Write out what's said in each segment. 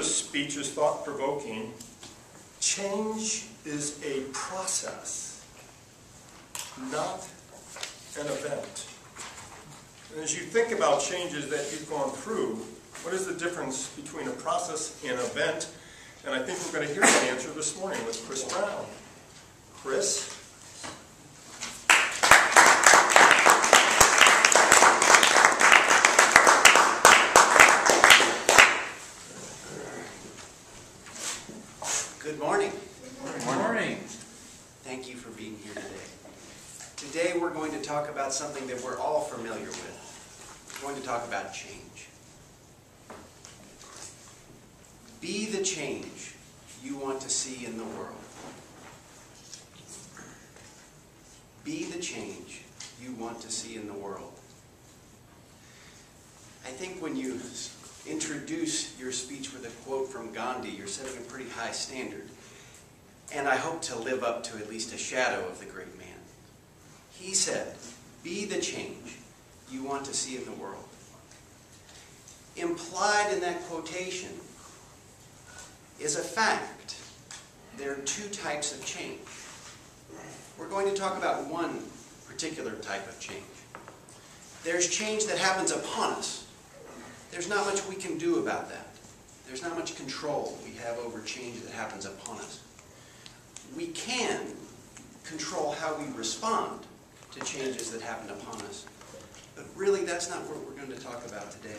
this speech is thought-provoking. Change is a process, not an event. And as you think about changes that you've gone through, what is the difference between a process and an event? And I think we're going to hear that answer this morning with Chris Brown. Chris? Good morning. Good morning. Thank you for being here today. Today we're going to talk about something that we're all familiar with. We're going to talk about change. Be the change you want to see in the world. Be the change you want to see in the world. I think when you introduce your speech with a quote from Gandhi, you're setting a pretty high standard. And I hope to live up to at least a shadow of the great man. He said, be the change you want to see in the world. Implied in that quotation is a fact. There are two types of change. We're going to talk about one particular type of change. There's change that happens upon us. There's not much we can do about that. There's not much control we have over change that happens upon us. We can control how we respond to changes that happen upon us. But really, that's not what we're going to talk about today.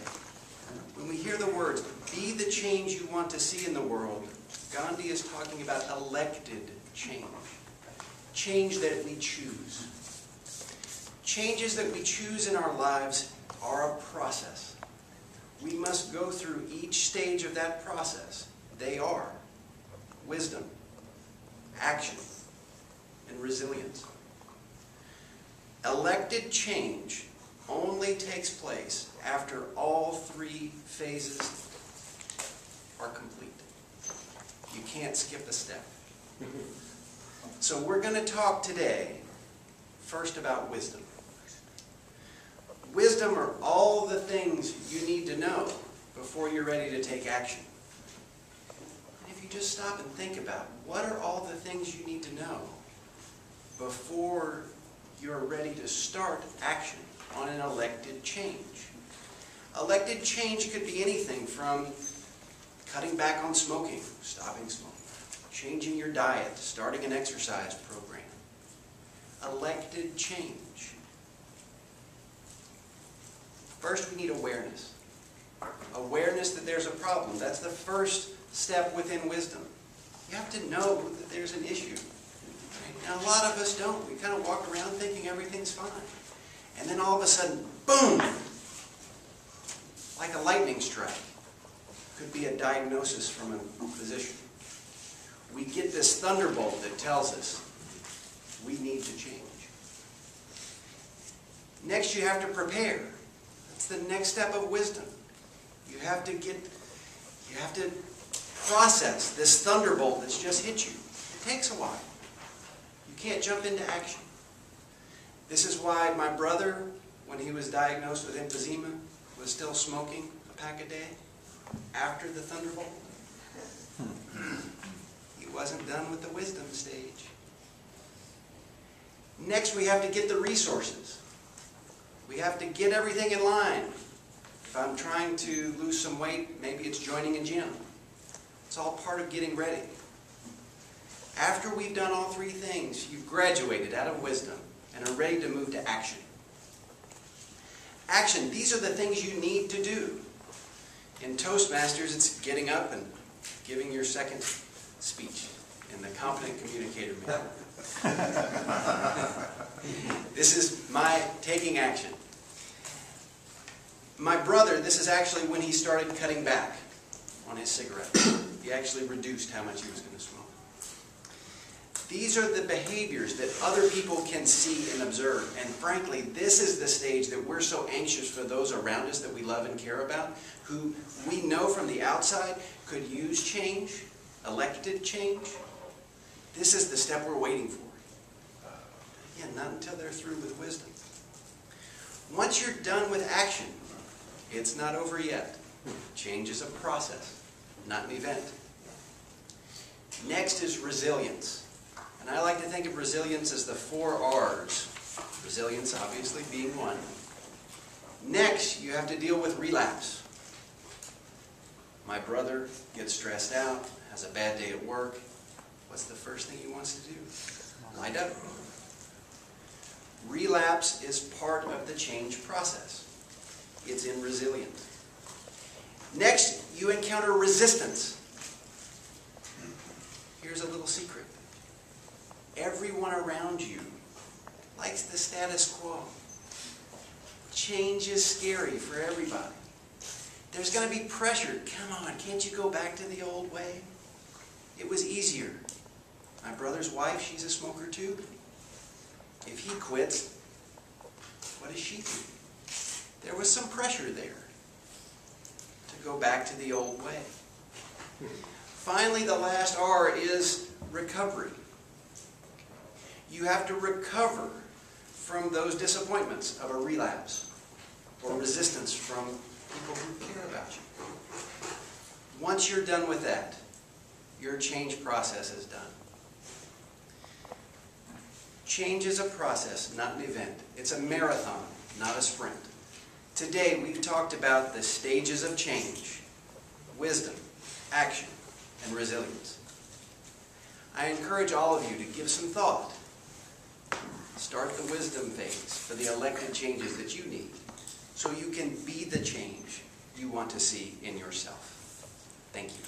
When we hear the words, be the change you want to see in the world, Gandhi is talking about elected change. Change that we choose. Changes that we choose in our lives are a process. We must go through each stage of that process. They are wisdom, action, and resilience. Elected change only takes place after all three phases are complete. You can't skip a step. So we're going to talk today first about wisdom. Wisdom are all the things you need to know before you're ready to take action. And if you just stop and think about what are all the things you need to know before you're ready to start action on an elected change. Elected change could be anything from cutting back on smoking, stopping smoking, changing your diet, starting an exercise program. Elected change. First, we need awareness. Awareness that there's a problem. That's the first step within wisdom. You have to know that there's an issue. Right? And a lot of us don't. We kind of walk around thinking everything's fine. And then all of a sudden, boom! Like a lightning strike. Could be a diagnosis from a physician. We get this thunderbolt that tells us we need to change. Next, you have to prepare. That's the next step of wisdom. You have to process this thunderbolt that's just hit you. It takes a while. You can't jump into action. This is why my brother, when he was diagnosed with emphysema, was still smoking a pack a day after the thunderbolt. He wasn't done with the wisdom stage. Next, we have to get the resources. We have to get everything in line. If I'm trying to lose some weight, maybe it's joining a gym. It's all part of getting ready. After we've done all three things, you've graduated out of wisdom and are ready to move to action. Action, these are the things you need to do. In Toastmasters, it's getting up and giving your second speech in the competent communicator manner. This is my taking action. My brother, this is actually when he started cutting back on his cigarettes. He actually reduced how much he was going to smoke. These are the behaviors that other people can see and observe. And frankly, this is the stage that we're so anxious for those around us that we love and care about, who we know from the outside could use change, elected change. This is the step we're waiting for. Again, not until they're through with wisdom. Once you're done with action, it's not over yet. Change is a process. not an event. Next is resilience. And I like to think of resilience as the 4 R's. Resilience, obviously, being one. Next, you have to deal with relapse. My brother gets stressed out, has a bad day at work. What's the first thing he wants to do? Lie down. Relapse is part of the change process. It's in resilience. Next, you encounter resistance. Here's a little secret. Everyone around you likes the status quo. Change is scary for everybody. There's going to be pressure. Come on, can't you go back to the old way? It was easier. My brother's wife, she's a smoker too. If he quits, what does she do? There was some pressure there to go back to the old way. Finally, the last R is recovery. You have to recover from those disappointments of a relapse or resistance from people who care about you. Once you're done with that, your change process is done. Change is a process, not an event. It's a marathon, not a sprint. Today, we've talked about the stages of change: wisdom, action, and resilience. I encourage all of you to give some thought. Start the wisdom phase for the elected changes that you need, so you can be the change you want to see in yourself. Thank you.